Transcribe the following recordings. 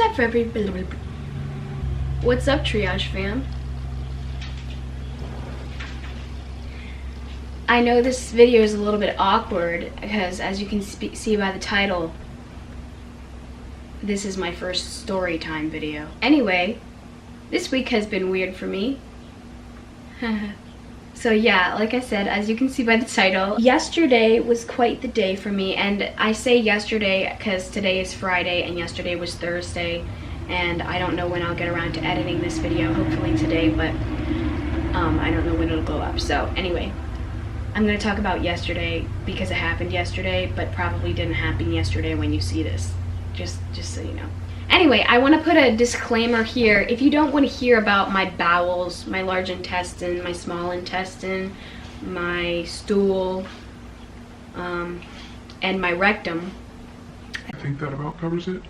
up, everybody? What's up, Triage fam? I know this video is a little bit awkward because, as you can see by the title, this is my first story time video. Anyway, this week has been weird for me. So yeah, like I said, as you can see by the title, yesterday was quite the day for me. And I say yesterday because today is Friday and yesterday was Thursday, and I don't know when I'll get around to editing this video, hopefully today, but I don't know when it'll go up. So anyway, I'm going to talk about yesterday because it happened yesterday, but probably didn't happen yesterday when you see this, just so you know. Anyway, I want to put a disclaimer here. If you don't want to hear about my bowels, my large intestine, my small intestine, my stool, and my rectum, I think that about covers it.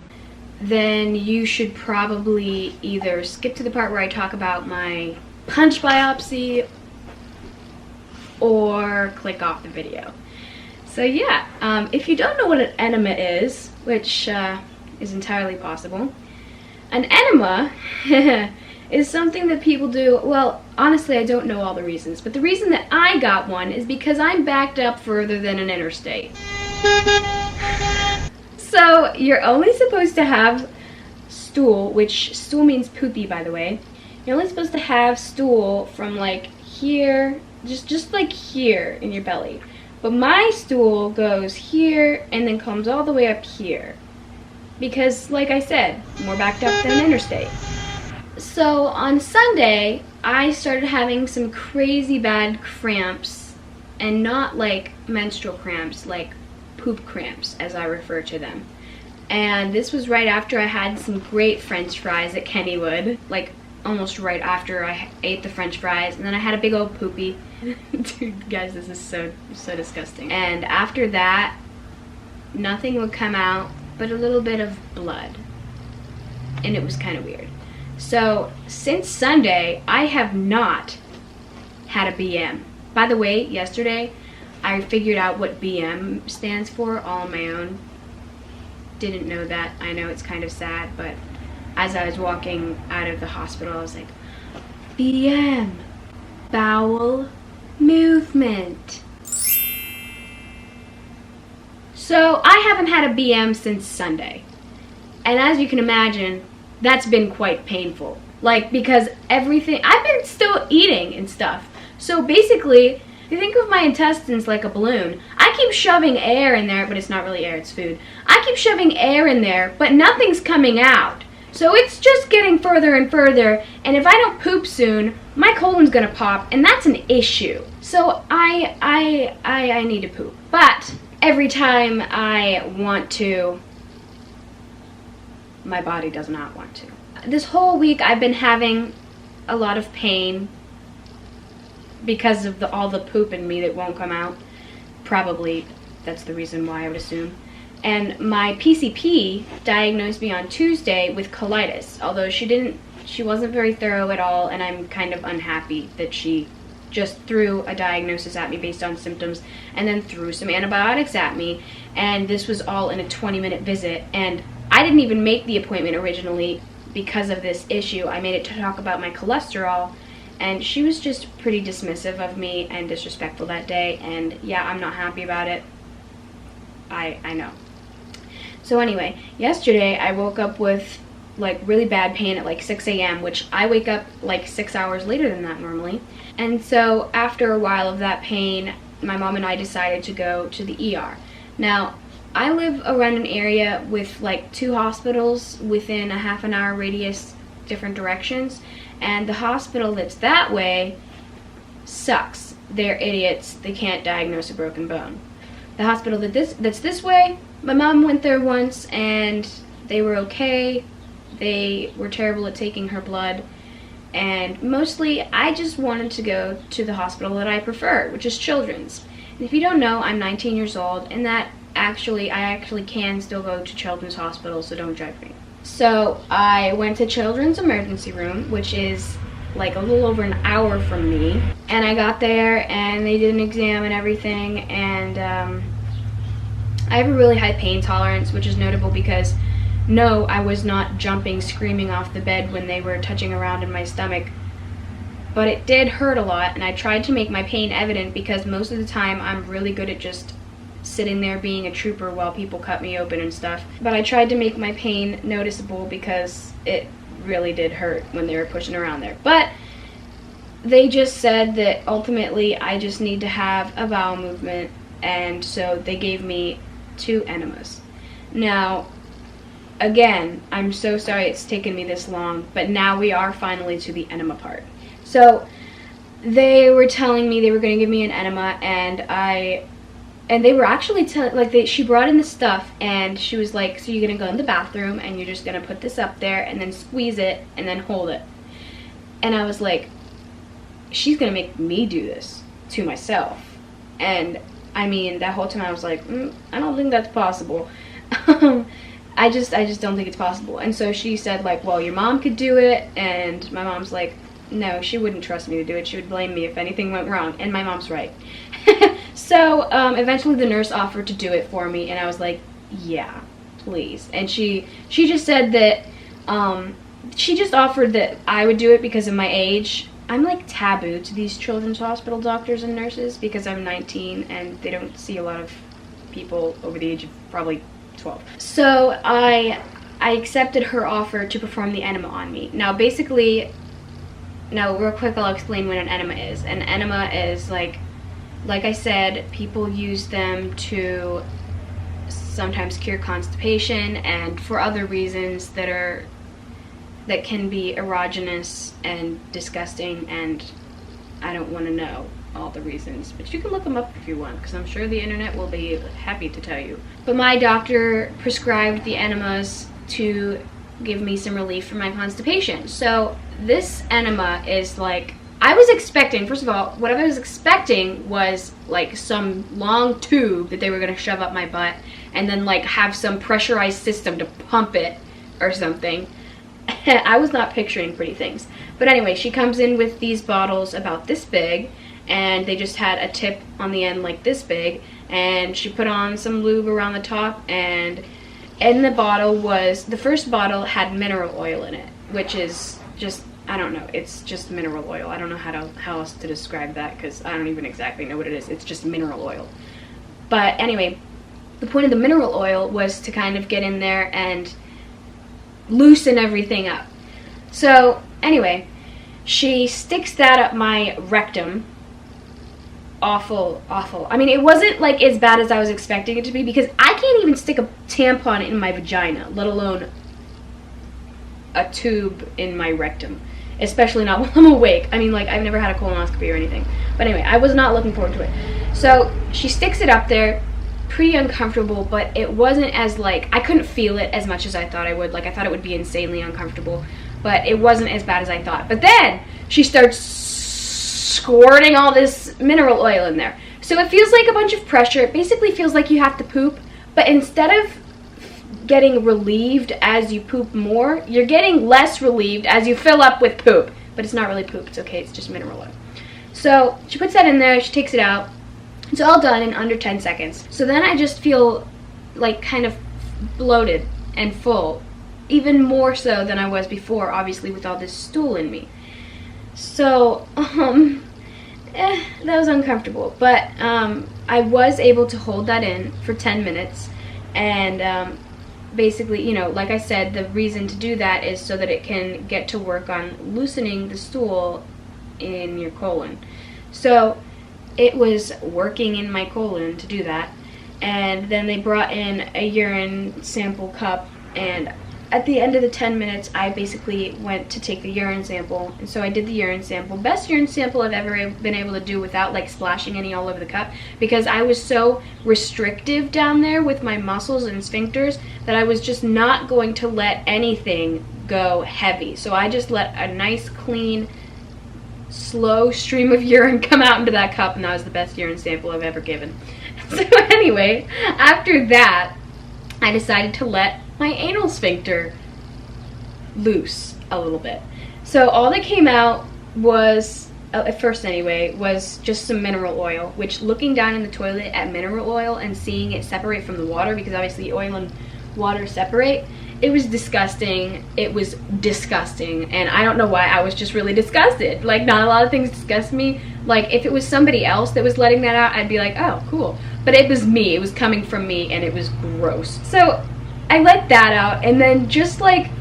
Then you should probably either skip to the part where I talk about my punch biopsy or click off the video. So yeah, if you don't know what an enema is, which is entirely possible, an enema is something that people do. Well, honestly, I don't know all the reasons, but the reason that I got one is because I'm backed up further than an interstate. So you're only supposed to have stool, which stool means poopy, by the way. You're only supposed to have stool from like here, just like here in your belly. But my stool goes here and then comes all the way up here. Because, like I said, more backed up than an interstate. So on Sunday, I started having some crazy bad cramps, and not like menstrual cramps, like poop cramps, as I refer to them. And this was right after I had some great French fries at Kennywood, like almost right after I ate the French fries, and then I had a big old poopy. Dude, guys, this is so disgusting. And after that, nothing would come out but a little bit of blood, and it was kind of weird. So since Sunday, I have not had a BM. By the way, yesterday I figured out what BM stands for all on my own. Didn't know that. I know it's kind of sad, but as I was walking out of the hospital, I was like, BM, bowel movement. So I haven't had a BM since Sunday, and as you can imagine, that's been quite painful. Like, because everything, I've been still eating and stuff. So basically, if you think of my intestines like a balloon, I keep shoving air in there, but it's not really air, it's food. I keep shoving air in there, but nothing's coming out. So it's just getting further and further, and if I don't poop soon, my colon's gonna pop, and that's an issue. So I need to poop. But every time I want to, my body does not want to. This whole week I've been having a lot of pain because of all the poop in me that won't come out. Probably that's the reason why, I would assume. And my PCP diagnosed me on Tuesday with colitis, although she wasn't very thorough at all, and I'm kind of unhappy that she just threw a diagnosis at me based on symptoms and then threw some antibiotics at me, and this was all in a 20-minute visit. And I didn't even make the appointment originally because of this issue. I made it to talk about my cholesterol, and she was just pretty dismissive of me and disrespectful that day, and yeah, I'm not happy about it. I know. So anyway, yesterday I woke up with like really bad pain at like 6 a.m., which I wake up like 6 hours later than that normally. And so after a while of that pain, my mom and I decided to go to the ER. Now, I live around an area with like 2 hospitals within a half-an-hour radius, different directions, and the hospital that's that way sucks. They're idiots. They can't diagnose a broken bone. The hospital that's this way, my mom went there once and they were okay. They were terrible at taking her blood, and mostly I just wanted to go to the hospital that I prefer, which is Children's. And if you don't know, I'm 19 years old, and I actually can still go to Children's Hospital, so don't judge me. So I went to Children's emergency room, which is like a little over an hour from me, and I got there and they did an exam and everything, and I have a really high pain tolerance, which is notable because no, I was not jumping, screaming off the bed when they were touching around in my stomach. But it did hurt a lot, and I tried to make my pain evident because most of the time I'm really good at just sitting there being a trooper while people cut me open and stuff. But I tried to make my pain noticeable because it really did hurt when they were pushing around there. But they just said that ultimately I just need to have a bowel movement, and so they gave me 2 enemas. Now, again, I'm so sorry it's taken me this long, but now we are finally to the enema part. So they were telling me they were going to give me an enema, and they were actually she brought in the stuff, and she was like, so you're going to go in the bathroom and you're just going to put this up there and then squeeze it and then hold it. And I was like, she's going to make me do this to myself. And I mean, that whole time I was like, I don't think that's possible. I just don't think it's possible. And so she said, like, well, your mom could do it. And my mom's like, no, she wouldn't trust me to do it. She would blame me if anything went wrong. And my mom's right. So eventually the nurse offered to do it for me. And I was like, yeah, please. And she just said that, she just offered that I would do it because of my age. I'm like taboo to these children's hospital doctors and nurses because I'm 19 and they don't see a lot of people over the age of probably 12. So I accepted her offer to perform the enema on me. Now basically, real quick I'll explain what an enema is. An enema is like I said, people use them to sometimes cure constipation and for other reasons that can be erogenous and disgusting, and I don't want to know all the reasons, but you can look them up if you want, because I'm sure the internet will be happy to tell you. But my doctor prescribed the enemas to give me some relief from my constipation. So this enema is like, I was expecting, first of all, what I was expecting was like some long tube that they were going to shove up my butt and then like have some pressurized system to pump it or something. I was not picturing pretty things. But anyway, she comes in with these bottles about this big, and they just had a tip on the end like this big, and she put on some lube around the top, and in the bottle was, the first bottle had mineral oil in it, which is just, I don't know, it's just mineral oil. I don't know how else to describe that, because I don't even exactly know what it is. It's just mineral oil. But anyway, the point of the mineral oil was to kind of get in there and loosen everything up. So anyway, she sticks that up my rectum. Awful. I mean, it wasn't like as bad as I was expecting it to be, because I can't even stick a tampon in my vagina, let alone a tube in my rectum, especially not while I'm awake. I mean, like, I've never had a colonoscopy or anything. But anyway, I was not looking forward to it. So she sticks it up there, pretty uncomfortable, but it wasn't as like, I couldn't feel it as much as I thought I would. Like, I thought it would be insanely uncomfortable, but it wasn't as bad as I thought. But then she starts squirting all this mineral oil in there. So it feels like a bunch of pressure. It basically feels like you have to poop, but instead of getting relieved as you poop more, you're getting less relieved as you fill up with poop. But it's not really poop, it's okay, it's just mineral oil. So she puts that in there, she takes it out. It's all done in under 10 seconds. So then I just feel like kind of bloated and full, even more so than I was before, obviously with all this stool in me. So, that was uncomfortable. But I was able to hold that in for 10 minutes. And basically, you know, like I said, the reason to do that is so that it can get to work on loosening the stool in your colon. So it was working in my colon to do that. And then they brought in a urine sample cup, and at the end of the 10 minutes, I basically went to take the urine sample. And so I did the urine sample. Best urine sample I've ever been able to do without like splashing any all over the cup, because I was so restrictive down there with my muscles and sphincters that I was just not going to let anything go heavy. So I just let a nice, clean, slow stream of urine come out into that cup, and that was the best urine sample I've ever given. So anyway, after that, I decided to let my anal sphincter loose a little bit. So all that came out was, at first anyway, was just some mineral oil, which, looking down in the toilet at mineral oil and seeing it separate from the water, because obviously oil and water separate, disgusting. It was disgusting, and I don't know why. I was just really disgusted. Like, not a lot of things disgust me. Like, if it was somebody else that was letting that out, I'd be like, oh, cool. But it was me. It was coming from me, and it was gross. So I let that out, and then just like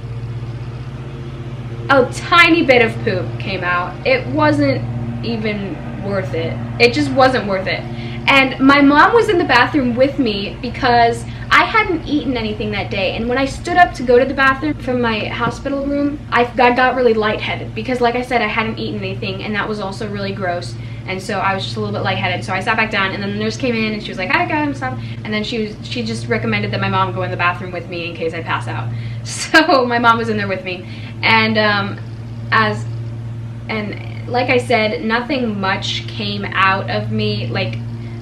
a tiny bit of poop came out. It wasn't even worth it. It just wasn't worth it. And my mom was in the bathroom with me because I hadn't eaten anything that day. And when I stood up to go to the bathroom from my hospital room, I got really lightheaded because, like I said, I hadn't eaten anything, and that was also really gross. And so I was just a little bit lightheaded. So I sat back down, and then the nurse came in and she was like, hi guys, and stuff. And then she just recommended that my mom go in the bathroom with me in case I pass out. So my mom was in there with me. And like I said, nothing much came out of me. Like,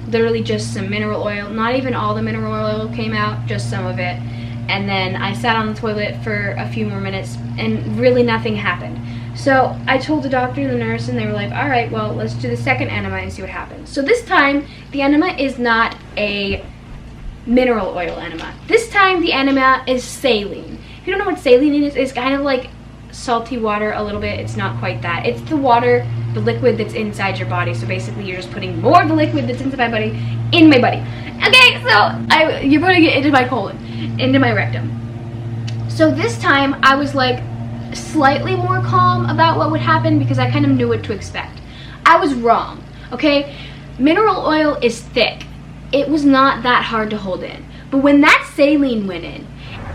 literally just some mineral oil. Not even all the mineral oil came out, just some of it. And then I sat on the toilet for a few more minutes, and really nothing happened. So I told the doctor and the nurse, and they were like, all right, well, let's do the second enema and see what happens. So this time, the enema is not a mineral oil enema. This time, the enema is saline. If you don't know what saline is, it's kind of like salty water a little bit. It's not quite that. It's the water, the liquid that's inside your body. So basically, you're just putting more of the liquid that's inside my body in my body. Okay, so you're putting it into my colon, into my rectum. So this time, I was like slightly more calm about what would happen because I kind of knew what to expect. I was wrong, okay? Mineral oil is thick. It was not that hard to hold in. But when that saline went in,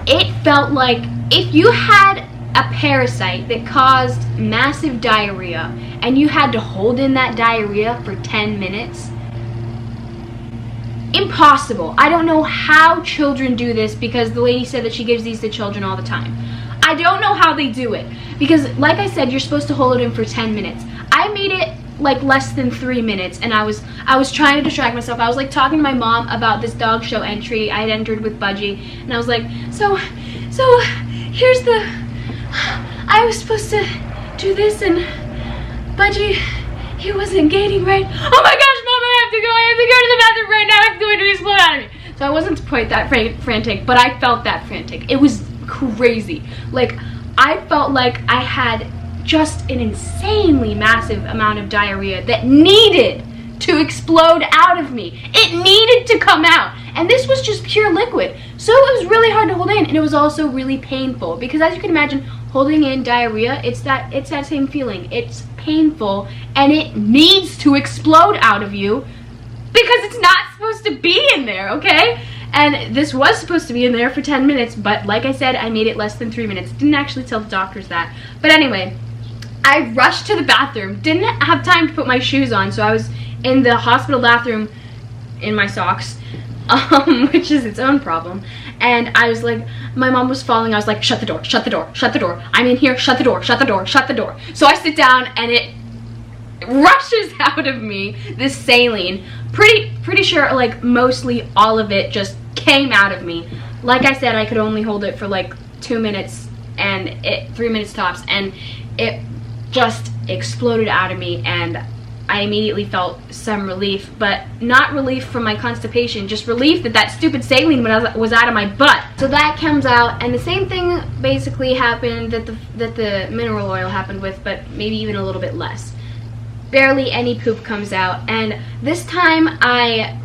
it felt like if you had a parasite that caused massive diarrhea and you had to hold in that diarrhea for 10 minutes, impossible. I don't know how children do this because the lady said that she gives these to children all the time. I don't know how they do it because, like I said, you're supposed to hold it in for 10 minutes. I made it like less than 3 minutes, and I was trying to distract myself. I was like talking to my mom about this dog show entry I had entered with Budgie, and I was like, so here's the, I was supposed to do this, and Budgie, he wasn't gaining right. Oh my gosh, Mom, I have to go to the bathroom right now. It's going to explode out of me. So I wasn't quite that frantic, but I felt that frantic. It was crazy. Like, I felt like I had just an insanely massive amount of diarrhea that needed to explode out of me. It needed to come out. And this was just pure liquid. So it was really hard to hold in, and it was also really painful because, as you can imagine, holding in diarrhea, it's that same feeling. It's painful, and it needs to explode out of you because it's not supposed to be in there, okay? And this was supposed to be in there for 10 minutes, but like I said, I made it less than 3 minutes. Didn't actually tell the doctors that. But anyway, I rushed to the bathroom. Didn't have time to put my shoes on, so I was in the hospital bathroom in my socks, which is its own problem. And I was like, my mom was falling. I was like, shut the door, shut the door, shut the door. I'm in here, shut the door, shut the door, shut the door. So I sit down, and it rushes out of me, this saline. Pretty sure like mostly all of it just came out of me. Like I said, I could only hold it for like 2 minutes, and 3 minutes tops, and it just exploded out of me, and I immediately felt some relief, but not relief from my constipation, just relief that that stupid saline was out of my butt. So that comes out, and the same thing basically happened that the mineral oil happened with, but maybe even a little bit less. Barely any poop comes out, and this time I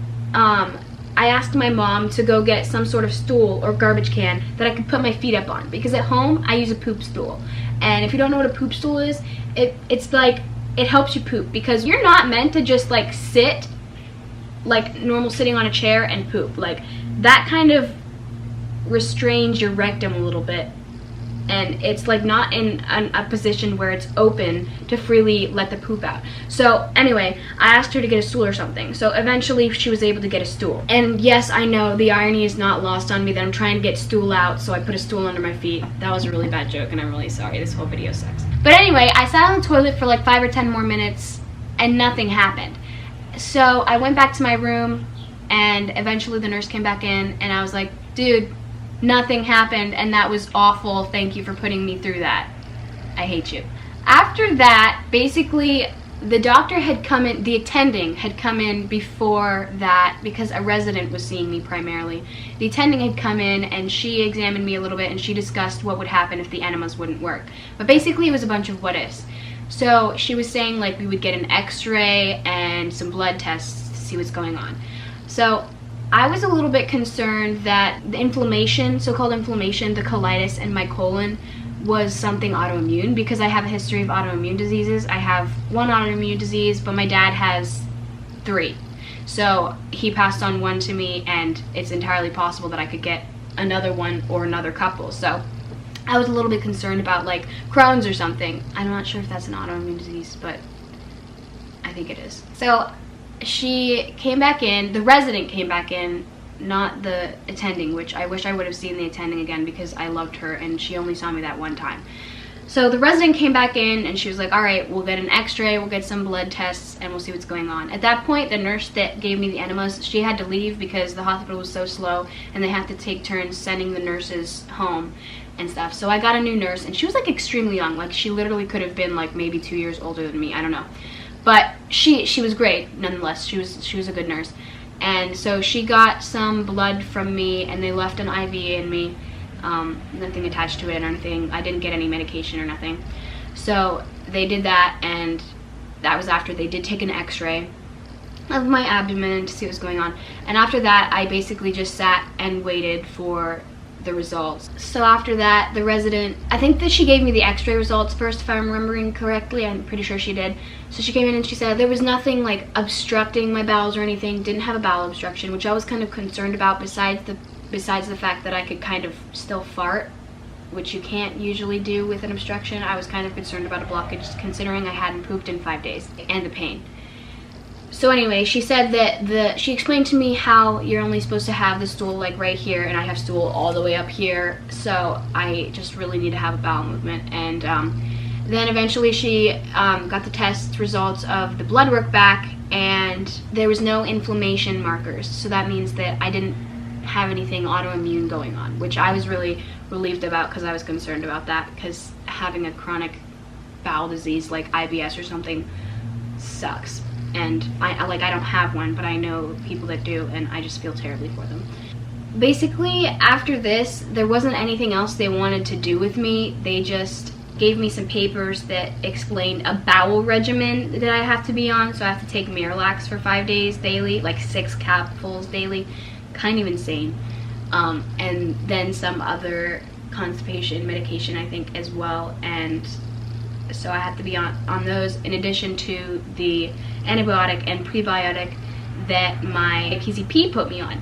asked my mom to go get some sort of stool or garbage can that I could put my feet up on, because at home I use a poop stool. And if you don't know what a poop stool is, it's like, it helps you poop, because you're not meant to just like sit like normal sitting on a chair and poop. Like, that kind of restrains your rectum a little bit, and it's like not in a position where it's open to freely let the poop out. So anyway, I asked her to get a stool or something. So eventually she was able to get a stool. And yes, I know the irony is not lost on me that I'm trying to get stool out, so I put a stool under my feet. That was a really bad joke, and I'm really sorry. This whole video sucks. But anyway, I sat on the toilet for like 5 or 10 more minutes, and nothing happened. So I went back to my room, and eventually the nurse came back in, and I was like, dude, nothing happened, and that was awful. Thank you for putting me through that. I hate you. After that, basically, the doctor had come in, the attending had come in before that because a resident was seeing me primarily. The attending had come in and she examined me a little bit and she discussed what would happen if the enemas wouldn't work. But basically it was a bunch of what ifs. So she was saying like we would get an x-ray and some blood tests to see what's going on. So I was a little bit concerned that the inflammation, so-called inflammation, the colitis in my colon was something autoimmune because I have a history of autoimmune diseases. I have one autoimmune disease, but my dad has 3. So he passed on one to me, and it's entirely possible that I could get another one or another couple. So I was a little bit concerned about like Crohn's or something. I'm not sure if that's an autoimmune disease, but I think it is. So she came back in, the resident came back in, not the attending, which I wish I would have seen the attending again because I loved her and she only saw me that one time. So the resident came back in and she was like, all right, we'll get an x-ray, we'll get some blood tests, and we'll see what's going on. At that point, the nurse that gave me the enemas, she had to leave because the hospital was so slow and they had to take turns sending the nurses home and stuff. So I got a new nurse and she was like extremely young. Like she literally could have been like maybe 2 years older than me, I don't know. But she was great nonetheless. She was a good nurse. And so she got some blood from me and they left an IV in me, nothing attached to it or anything. I didn't get any medication or nothing. So they did that, and that was after they did take an x-ray of my abdomen to see what was going on. And after that, I basically just sat and waited for the results. So after that, the resident, I think that she gave me the x-ray results first, if I'm remembering correctly. I'm pretty sure she did. So she came in and she said there was nothing like obstructing my bowels or anything, didn't have a bowel obstruction, which I was kind of concerned about besides the fact that I could kind of still fart, which you can't usually do with an obstruction. I was kind of concerned about a blockage considering I hadn't pooped in 5 days, and the pain. So anyway, she said that she explained to me how you're only supposed to have the stool like right here, and I have stool all the way up here, so I just really need to have a bowel movement. And then eventually she got the test results of the blood work back, and there was no inflammation markers, so that means that I didn't have anything autoimmune going on, which I was really relieved about because I was concerned about that, because having a chronic bowel disease like IBS or something sucks. And I don't have one, but I know people that do, and I just feel terribly for them. Basically, after this, there wasn't anything else they wanted to do with me. They just gave me some papers that explained a bowel regimen that I have to be on. So I have to take Miralax for 5 days daily, like 6 capsules daily. Kind of insane. And then some other constipation medication, I think, as well. And so I have to be on those, in addition to the antibiotic and prebiotic that my PCP put me on.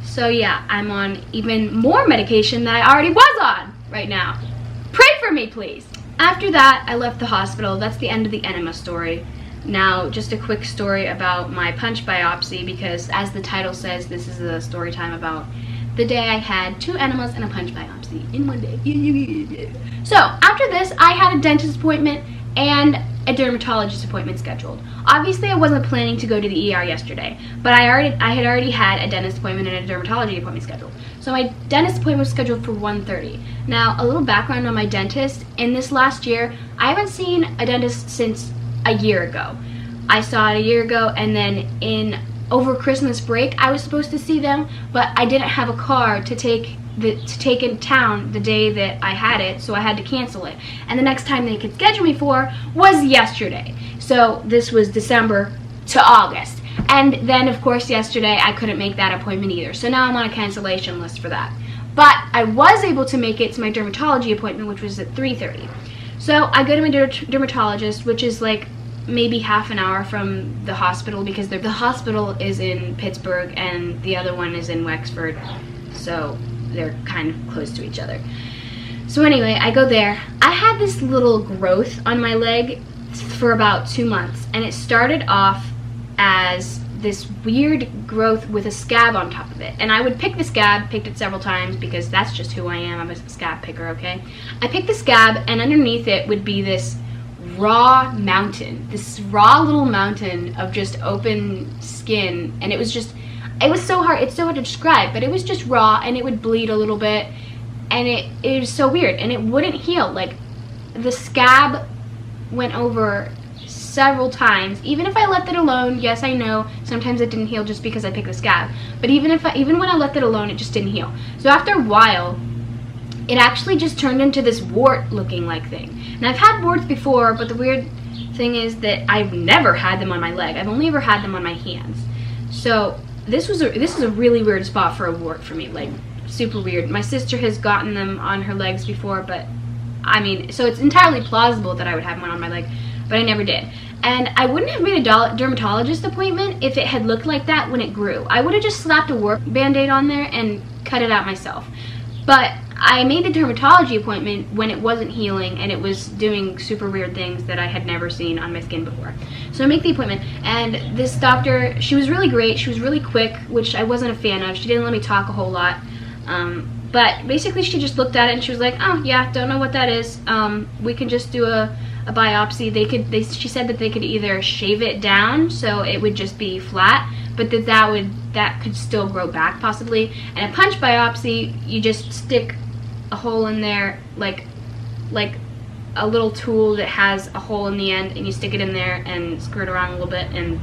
So yeah, I'm on even more medication that I already was on right now. Pray for me, please. After that, I left the hospital. That's the end of the enema story. Now, just a quick story about my punch biopsy, because as the title says, this is a story time about the day I had 2 enemas and a punch biopsy in one day. So after this, I had a dentist appointment and a dermatologist appointment scheduled. Obviously, I wasn't planning to go to the ER yesterday, but I had already had a dentist appointment and a dermatology appointment scheduled. So my dentist appointment was scheduled for 1:30. Now, a little background on my dentist. In this last year, I haven't seen a dentist since a year ago. I saw it a year ago, and then over Christmas break, I was supposed to see them, but I didn't have a car to take in town the day that I had it, so I had to cancel it. And the next time they could schedule me for was yesterday. So this was December to August. And then, of course, yesterday I couldn't make that appointment either. So now I'm on a cancellation list for that. But I was able to make it to my dermatology appointment, which was at 3:30. So I go to my dermatologist, which is like maybe half an hour from the hospital, because the hospital is in Pittsburgh and the other one is in Wexford. So they're kind of close to each other. So anyway, I go there. I had this little growth on my leg for about 2 months, and it started off as this weird growth with a scab on top of it. And I would pick the scab, picked it several times because that's just who I am. I'm a scab picker, okay? I picked the scab, and underneath it would be this raw mountain, this raw little mountain of just open skin. And it was so hard, it's so hard to describe, but it was just raw, and it would bleed a little bit, and it was so weird, and it wouldn't heal. Like, the scab went over several times. Even if I left it alone, yes, I know sometimes it didn't heal just because I picked the scab, but even when I left it alone, it just didn't heal. So after a while, it actually just turned into this wart looking like thing. And I've had warts before, but the weird thing is that I've never had them on my leg. I've only ever had them on my hands. So this is a really weird spot for a wart for me, like super weird. My sister has gotten them on her legs before, but I mean, so it's entirely plausible that I would have one on my leg, but I never did. And I wouldn't have made a dermatologist appointment if it had looked like that when it grew. I would have just slapped a wart band-aid on there and cut it out myself. But I made the dermatology appointment when it wasn't healing and it was doing super weird things that I had never seen on my skin before. So I make the appointment, and this doctor, she was really great. She was really quick, which I wasn't a fan of. She didn't let me talk a whole lot. But basically she just looked at it and she was like, oh yeah, don't know what that is. We can just do a biopsy. She said that they could either shave it down so it would just be flat, but that could still grow back possibly. And a punch biopsy, you just stick a hole in there, like a little tool that has a hole in the end, and you stick it in there and screw it around a little bit and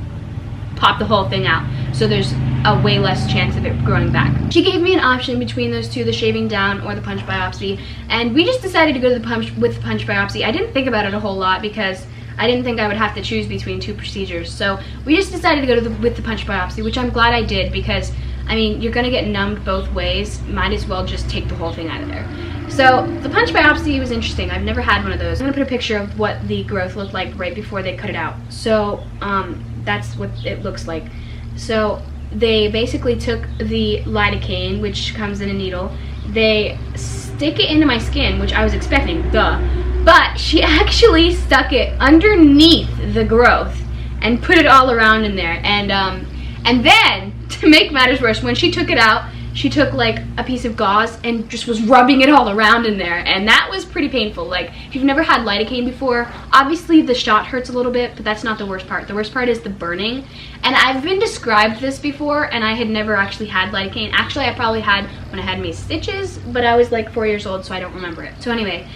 pop the whole thing out. So there's a way less chance of it growing back. She gave me an option between those two, the shaving down or the punch biopsy, and we just decided to go to the punch biopsy. I didn't think about it a whole lot because I didn't think I would have to choose between two procedures. So we just decided to go to with the punch biopsy, which I'm glad I did, because I mean, you're gonna get numbed both ways. Might as well just take the whole thing out of there. So the punch biopsy was interesting. I've never had one of those. I'm gonna put a picture of what the growth looked like right before they cut it out. So that's what it looks like. So they basically took the lidocaine, which comes in a needle. They stick it into my skin, which I was expecting, duh. But she actually stuck it underneath the growth and put it all around in there. And then, to make matters worse, when she took it out, she took like a piece of gauze and just was rubbing it all around in there, and that was pretty painful. Like, if you've never had lidocaine before, obviously the shot hurts a little bit, but that's not the worst part. The worst part is the burning. And I've been described this before, and I had never actually had lidocaine. Actually, I probably had when I had my stitches, but I was like 4 years old, so I don't remember it. So anyway,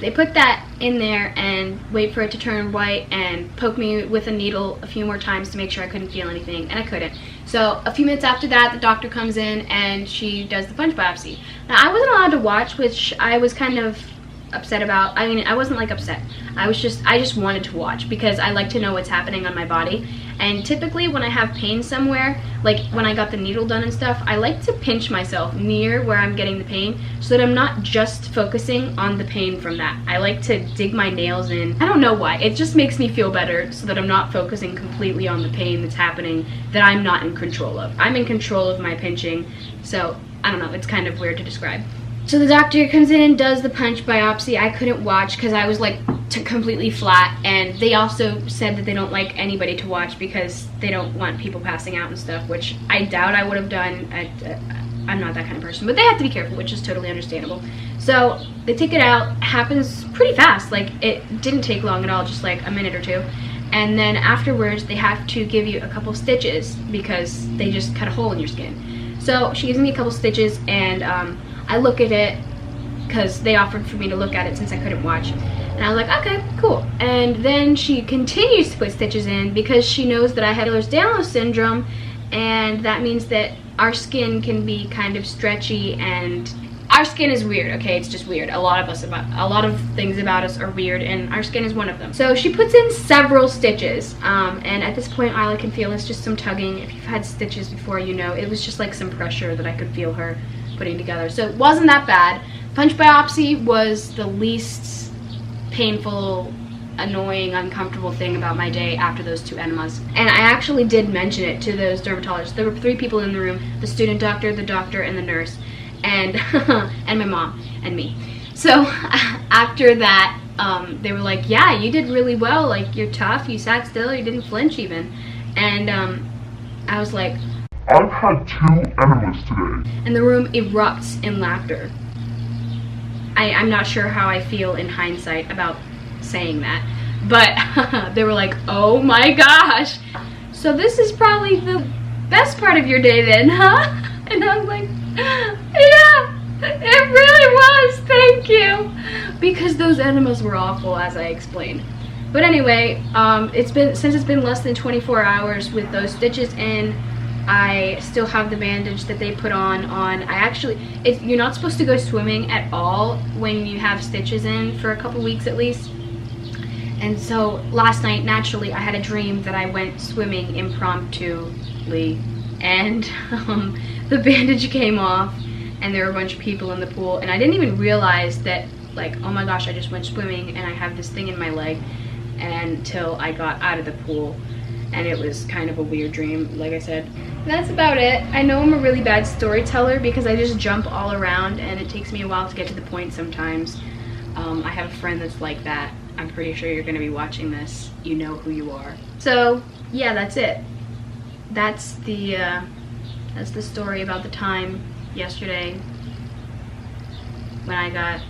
they put that in there and wait for it to turn white and poke me with a needle a few more times to make sure I couldn't feel anything, and I couldn't. So a few minutes after that, the doctor comes in and she does the punch biopsy. Now, I wasn't allowed to watch, which I was kind of upset about. I mean, I wasn't like upset. I just wanted to watch because I like to know what's happening on my body. And typically when I have pain somewhere, like when I got the needle done and stuff, I like to pinch myself near where I'm getting the pain so that I'm not just focusing on the pain from that. I like to dig my nails in. I don't know why. It just makes me feel better so that I'm not focusing completely on the pain that's happening that I'm not in control of. I'm in control of my pinching, so I don't know. It's kind of weird to describe. So the doctor comes in and does the punch biopsy. I couldn't watch because I was like completely flat, and they also said that they don't like anybody to watch because they don't want people passing out and stuff, which I doubt I would have done. I'm not that kind of person, but they have to be careful, which is totally understandable. So they take it out. It happens pretty fast. Like, it didn't take long at all, just like a minute or two. And then afterwards they have to give you a couple stitches because they just cut a hole in your skin. So she gives me a couple stitches, and I look at it because they offered for me to look at it since I couldn't watch. And I was like, okay, cool. And then she continues to put stitches in because she knows that I have Ehlers-Danlos syndrome, and that means that our skin can be kind of stretchy, and our skin is weird, okay? It's just weird. A lot of things about us are weird, and our skin is one of them. So she puts in several stitches, and at this point all I can feel is just some tugging. If you've had stitches before, you know it was just like some pressure that I could feel her putting together. So it wasn't that bad. Punch biopsy was the least painful, annoying, uncomfortable thing about my day after those two enemas. And I actually did mention it to those dermatologists. There were 3 people in the room: the student doctor, the doctor, and the nurse, and and my mom and me. So after that, they were like, yeah, you did really well, like, you're tough, you sat still, you didn't flinch even. And I was like, I've had 2 enemas today. And the room erupts in laughter. I'm not sure how I feel in hindsight about saying that, but they were like, oh my gosh, so this is probably the best part of your day then, huh? And I was like, yeah, it really was, thank you. Because those enemas were awful, as I explained. But anyway, since it's been less than 24 hours with those stitches in, I still have the bandage that they put on. You're not supposed to go swimming at all when you have stitches in for a couple weeks at least. And so last night, naturally, I had a dream that I went swimming impromptuly, and the bandage came off, and there were a bunch of people in the pool, and I didn't even realize that, like, oh my gosh, I just went swimming and I have this thing in my leg, until I got out of the pool. And it was kind of a weird dream, like I said. That's about it. I know I'm a really bad storyteller because I just jump all around and it takes me a while to get to the point sometimes. I have a friend that's like that. I'm pretty sure you're gonna be watching this. You know who you are. So, yeah, that's it. That's the story about the time yesterday when I got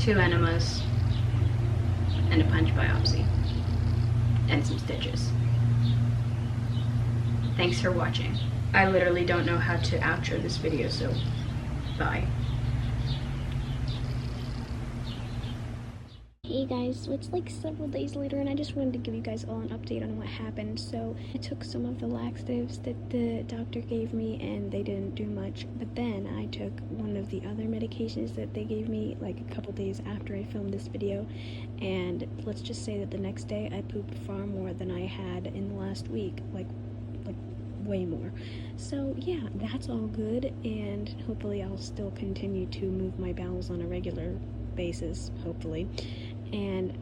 2 enemas and a punch biopsy and some stitches. Thanks for watching. I literally don't know how to outro this video, so bye. Hey guys, so it's like several days later and I just wanted to give you guys all an update on what happened. So I took some of the laxatives that the doctor gave me and they didn't do much, but then I took one of the other medications that they gave me like a couple days after I filmed this video, and let's just say that the next day I pooped far more than I had in the last week, like way more. So yeah, that's all good, and hopefully I'll still continue to move my bowels on a regular basis, hopefully. And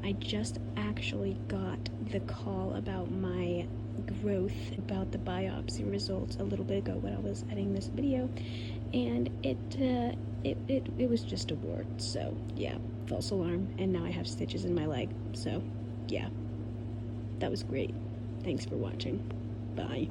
I just actually got the call about my growth, about the biopsy results a little bit ago when I was editing this video, and it was just a wart. So yeah, false alarm, and now I have stitches in my leg. So yeah, that was great. Thanks for watching. Bye.